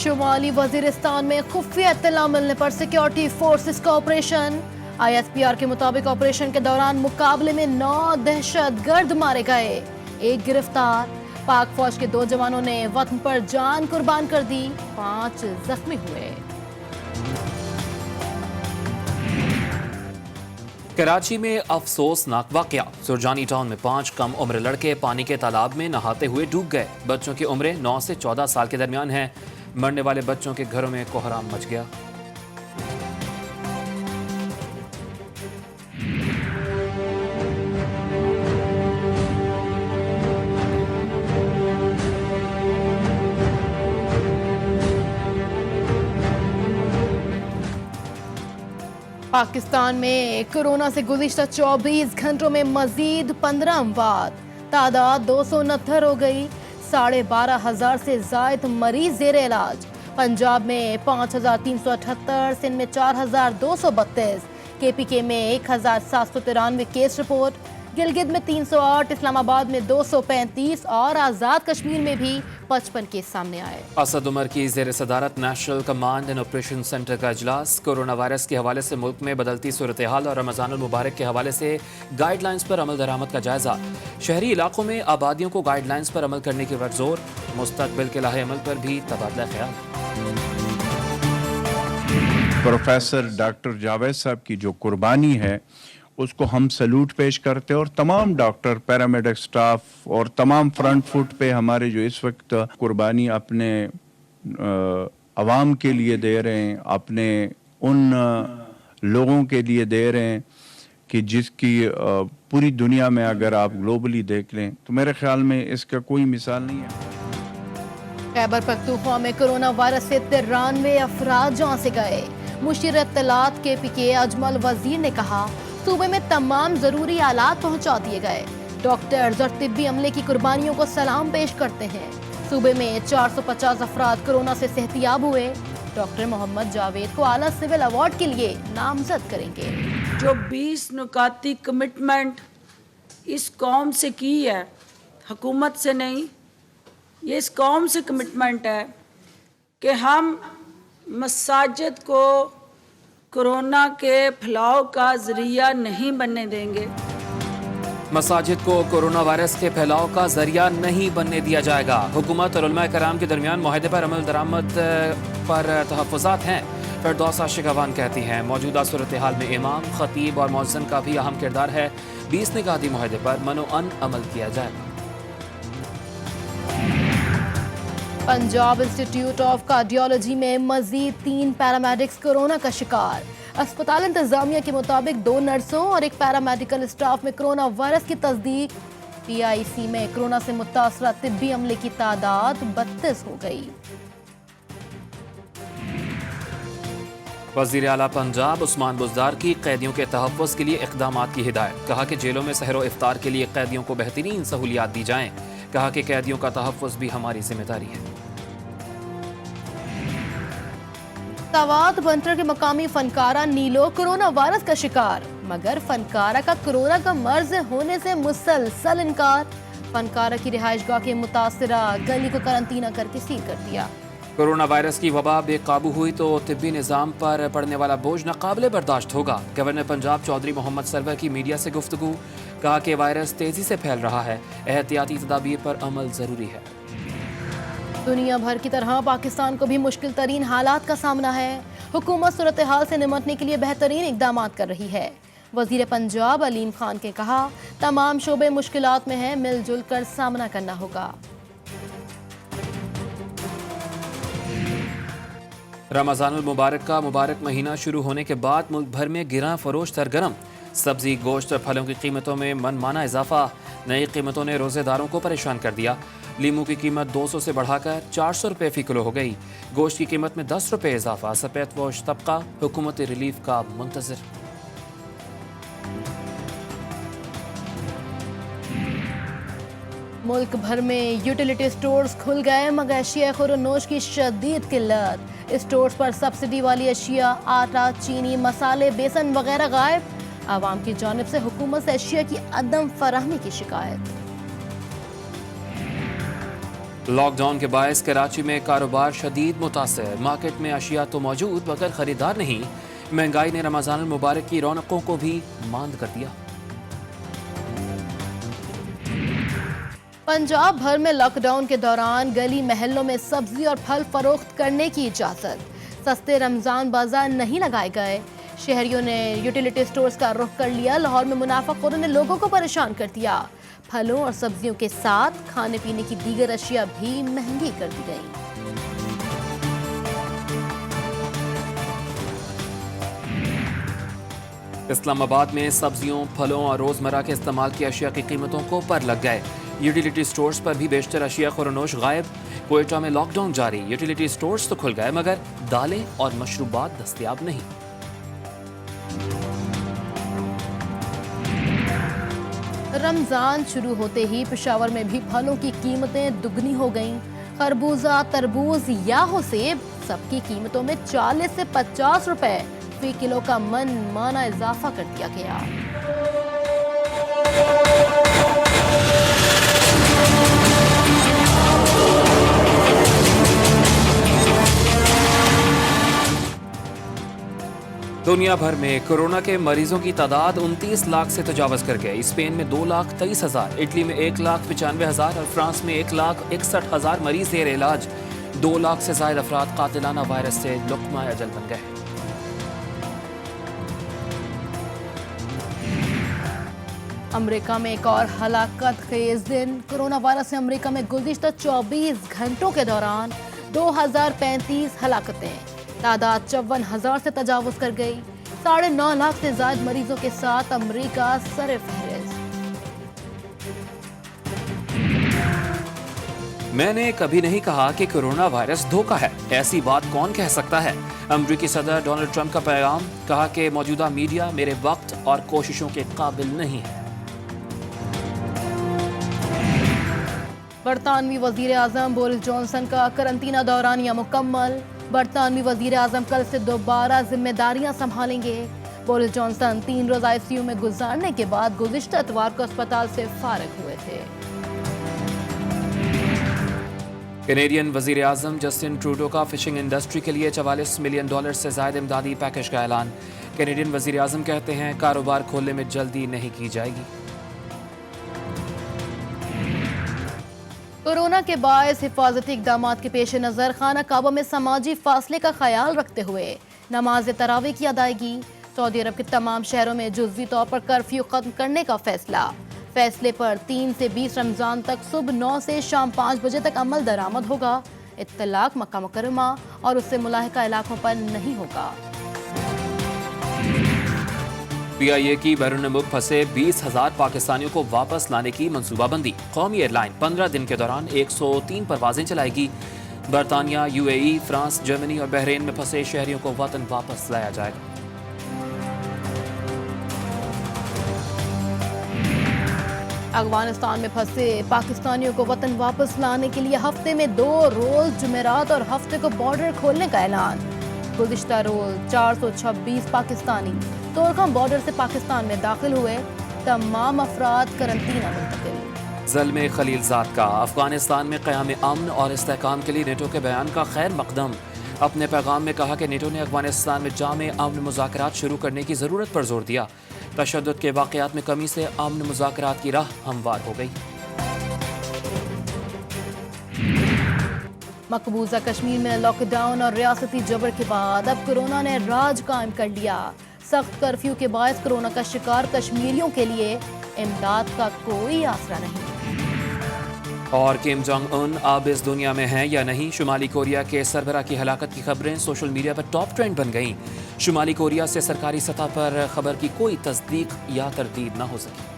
شمالی وزیرستان میں خفیہ اطلاع ملنے پر سیکیورٹی فورسز کا آپریشن. ISPR کے مطابق آپریشن کے دوران مقابلے میں 9 دہشت گرد مارے گئے، 1 گرفتار. پاک فوج کے 2 جوانوں نے وطن پر جان قربان کر دی، 5 زخمی ہوئے. کراچی میں افسوسناک واقعہ. سرجانی ٹاؤن میں 5 کم عمر لڑکے پانی کے تالاب میں نہاتے ہوئے ڈوب گئے. بچوں کی عمریں 9 سے 14 سال کے درمیان ہیں. مرنے والے بچوں کے گھروں میں کوہرام مچ گیا. پاکستان میں کورونا سے گزشتہ 24 گھنٹوں میں مزید 15 اموات، تعداد 269 ہو گئی. 12,500 سے زائد مریض زیر علاج. پنجاب میں 5,378، سندھ میں 4,232، KPK میں 1,793 کیس رپورٹ. گلگت میں 308، اسلام آباد میں 235 اور آزاد کشمیر میں بھی 55 کیس سامنے آئے. اسد عمر کی زیر صدارت national command and operation centre کا اجلاس. کورونا وائرس کے حوالے سے ملک میں بدلتی صورتحال اور رمضان المبارک کے حوالے سے گائیڈ لائنز پر عمل درآمد کا جائزہ. شہری علاقوں میں آبادیوں کو گائیڈ لائنز پر عمل کرنے کی پر زور. مستقبل کے لاہے عمل پر بھی تبادلہ خیال. پروفیسر ڈاکٹر جاوید صاحب کی جو قربانی ہے اس کو ہم سلوٹ پیش کرتے ہیں، اور تمام ڈاکٹر، پیرامیڈک سٹاف اور تمام فرنٹ فٹ پہ ہمارے جو اس وقت قربانی اپنے عوام کے لیے دے رہے ہیں، اپنے ان لوگوں کے لیے دے رہے ہیں کہ جس کی پوری دنیا میں اگر آپ گلوبلی دیکھ لیں تو میرے خیال میں اس کا کوئی مثال نہیں ہے. خیبر پختونخوا میں کورونا وائرس سے 93 افراد جان سے گئے. مشیر اطلاعات KPK اجمل وزیر نے کہا صوبے میں تمام ضروری آلات پہنچا دیے گئے. ڈاکٹرز اور طبی عملے کی قربانیوں کو سلام پیش کرتے ہیں. صوبے میں 450 افراد کورونا سے صحتیاب ہوئے. ڈاکٹر محمد جاوید کو اعلیٰ سول ایوارڈ کے لیے نامزد کریں گے. جو 20 نکاتی کمٹمنٹ اس قوم سے کی ہے، حکومت سے نہیں، یہ اس قوم سے کمٹمنٹ ہے کہ ہم مساجد کو کورونا کے پھیلاؤ کا ذریعہ نہیں بننے دیں گے. مساجد کو کورونا وائرس کے پھیلاؤ کا ذریعہ نہیں بننے دیا جائے گا. حکومت اور علماء کرام کے درمیان معاہدے پر عمل درآمد پر تحفظات ہیں. فردوس عاشق اوان کہتی ہیں موجودہ صورتحال میں امام، خطیب اور مؤذن کا بھی اہم کردار ہے. 20 نے کہا دی معاہدے پر منوعاً عمل کیا جائے گا. پنجاب انسٹیٹیوٹ آف کارڈیالوجی میں مزید 3 پیرامیڈکس کورونا کا شکار. اسپتال انتظامیہ کے مطابق 2 نرسوں اور 1 پیرامیڈیکل اسٹاف میں کورونا وائرس کی تصدیق. PIC میں کورونا سے متاثرہ طبی عملے کی تعداد 32 ہو گئی. وزیر اعلیٰ پنجاب عثمان بزدار کی قیدیوں کے تحفظ کے لیے اقدامات کی ہدایت. کہا کہ جیلوں میں سحر و افطار کے لیے قیدیوں کو بہترین سہولیات دی جائیں. کہا کہ قیدیوں کا تحفظ بھی ہماری ذمہ داری ہے. سوات بنٹر کے مقامی فنکارہ نیلو کورونا وائرس کا شکار، مگر فنکارہ کا کورونا کا مرض ہونے سے مسلسل انکار. فنکارہ کی رہائش گاہ کے متاثرہ گلی کو قرنطینہ کر کے سیل کر دیا. کورونا وائرس کی وبا بے قابو ہوئی تو طبی نظام پر پڑنے والا بوجھ ناقابل برداشت ہوگا. گورنر پنجاب چودھری محمد سرور کی میڈیا سے گفتگو. کہا کہ وائرس تیزی سے پھیل رہا ہے، احتیاطی تدابیر پر عمل ضروری ہے. دنیا بھر کی طرح پاکستان کو بھی مشکل ترین حالات کا سامنا ہے. حکومت صورتحال سے نمٹنے کے لیے بہترین اقدامات کر رہی ہے. وزیر پنجاب علیم خان نے کہا تمام شعبے مشکلات میں ہیں، مل جل کر سامنا کرنا ہوگا. رمضان المبارک کا مبارک مہینہ شروع ہونے کے بعد ملک بھر میں گراں فروش سرگرم. سبزی، گوشت اور پھلوں کی قیمتوں میں من مانا اضافہ. نئی قیمتوں نے روزے داروں کو پریشان کر دیا. لیموں کی قیمت 200 سے بڑھا کر 400 روپے فی کلو ہو گئی. گوشت کی قیمت میں 10 روپے اضافہ. سفید پوش طبقہ حکومتی ریلیف کا منتظر. ملک بھر میں یوٹیلیٹی سٹورز کھل گئے، مگر اشیاء خور و نوش کی شدید قلت. اسٹورز پر سبسڈی والی اشیاء، آٹا، چینی، مسالے، بیسن وغیرہ غائب. عوام کی جانب سے حکومت سے اشیاء کی عدم فراہمی کی شکایت. لاک ڈاؤن کے باعث کراچی میں کاروبار شدید متاثر، مارکیٹ میں اشیاء تو موجود مگر خریدار نہیں۔ مہنگائی نے رمضان المبارک کی رونقوں کو بھی ماند کر دیا۔ پنجاب بھر میں لاک ڈاؤن کے دوران گلی محلوں میں سبزی اور پھل فروخت کرنے کی اجازت، سستے رمضان بازار نہیں لگائے گئے۔ شہریوں نے یوٹیلیٹی سٹورز کا رخ کر لیا۔ لاہور میں منافع خوروں نے لوگوں کو پریشان کر دیا، پھلوں اور سبزیوں کے ساتھ کھانے پینے کی دیگر اشیاء بھی مہنگی کر دی گئیں۔ اسلام آباد میں سبزیوں، پھلوں اور روزمرہ کے استعمال کی اشیاء کی قیمتوں کو پر لگ گئے۔ یوٹیلیٹی سٹورز پر بھی بیشتر اشیاء خورنوش غائب۔ کوئٹہ میں لاک ڈاؤن جاری، یوٹیلیٹی سٹورز تو کھل گئے مگر دالیں اور مشروبات دستیاب نہیں۔ رمضان شروع ہوتے ہی پشاور میں بھی پھلوں کی قیمتیں دگنی ہو گئیں۔ خربوزہ، تربوز یا ہو سیب، سب کی قیمتوں میں 40 سے 50 روپے فی کلو کا من مانا اضافہ کر دیا گیا۔ دنیا بھر میں کورونا کے مریضوں کی تعداد 29 لاکھ سے تجاوز کر گئی۔ اسپین میں 2,23,000، اٹلی میں 1,95,000 اور فرانس میں 1,61,000 مریض زیر علاج۔ 2 لاکھ سے زائد افراد قاتلانہ وائرس سے لقمہ اجل بن گئے۔ امریکہ میں ایک اور ہلاکت خیز دن۔ کورونا وائرس سے امریکہ میں گزشتہ 24 گھنٹوں کے دوران 2,035 ہلاکتیں، تعداد 54,000 سے تجاوز کر گئی۔ 9.5 لاکھ سے زائد مریضوں کے ساتھ امریکہ سر فہرست۔ میں نے کبھی نہیں کہا کہ کورونا وائرس دھوکہ ہے، ایسی بات کون کہہ سکتا ہے؟ امریکی صدر ڈونلڈ ٹرمپ کا پیغام، کہا کہ موجودہ میڈیا میرے وقت اور کوششوں کے قابل نہیں ہے۔ برطانوی وزیر اعظم بورس جانسن کا قرنطینہ دورانیہ مکمل۔ برطانوی وزیر اعظم کل سے دوبارہ ذمہ داریاں سنبھالیں گے۔ بورس جانسن 3 روز ICU میں گزارنے کے بعد گزشتہ اتوار کو اسپتال سے فارغ ہوئے تھے۔ کینیڈین وزیر اعظم جسٹن ٹروڈو کا فشنگ انڈسٹری کے لیے $44 ملین سے زائد امدادی پیکج کا اعلان۔ کینیڈین وزیر اعظم کہتے ہیں کاروبار کھولنے میں جلدی نہیں کی جائے گی۔ کورونا کے باعث حفاظتی اقدامات کے پیش نظر خانہ کعبہ میں سماجی فاصلے کا خیال رکھتے ہوئے نماز تراویح کی ادائیگی۔ سعودی عرب کے تمام شہروں میں جزوی طور پر کرفیو ختم کرنے کا فیصلہ۔ فیصلے پر 3 سے 20 رمضان تک صبح 9 سے شام 5 بجے تک عمل درآمد ہوگا۔ اطلاق مکہ مکرمہ اور اس سے ملاحقہ علاقوں پر نہیں ہوگا۔ PIA کی بیرون ملک پھنسے 20,000 پاکستانیوں کو واپس لانے کی منصوبہ بندی۔ قومی ایئر لائن 15 دن کے دوران 103 پروازیں چلائے گی۔ برطانیہ، UAE، فرانس، جرمنی اور بحرین میں پھنسے شہریوں کو وطن واپس لایا جائے گا۔ افغانستان میں پھنسے پاکستانیوں کو وطن واپس لانے کے لیے ہفتے میں 2 روز جمعرات اور ہفتے کو بارڈر کھولنے کا اعلان۔ گزشتہ روز 426 پاکستانی تورخم بارڈر سے پاکستان میں داخل ہوئے۔ تمام افراد قرنطینہ منتقل۔ ظلم خلیل زاد کا افغانستان میں قیام امن اور استحکام کے لیے نیٹو کے بیان کا خیر مقدم۔ اپنے پیغام میں کہا کہ نیٹو نے افغانستان میں جامع امن مذاکرات شروع کرنے کی ضرورت پر زور دیا۔ تشدد کے واقعات میں کمی سے امن مذاکرات کی راہ ہموار ہو گئی۔ مقبوضہ کشمیر میں لاک ڈاؤن اور ریاستی جبر کے بعد اب کورونا نے راج قائم کر لیا۔ سخت کرفیو کے باعث کورونا کا شکار کشمیریوں کے لیے امداد کا کوئی آسرا نہیں۔ اور کم جونگ ان اب اس دنیا میں ہیں یا نہیں؟ شمالی کوریا کے سربراہ کی ہلاکت کی خبریں سوشل میڈیا پر ٹاپ ٹرینڈ بن گئیں۔ شمالی کوریا سے سرکاری سطح پر خبر کی کوئی تصدیق یا تردید نہ ہو سکی۔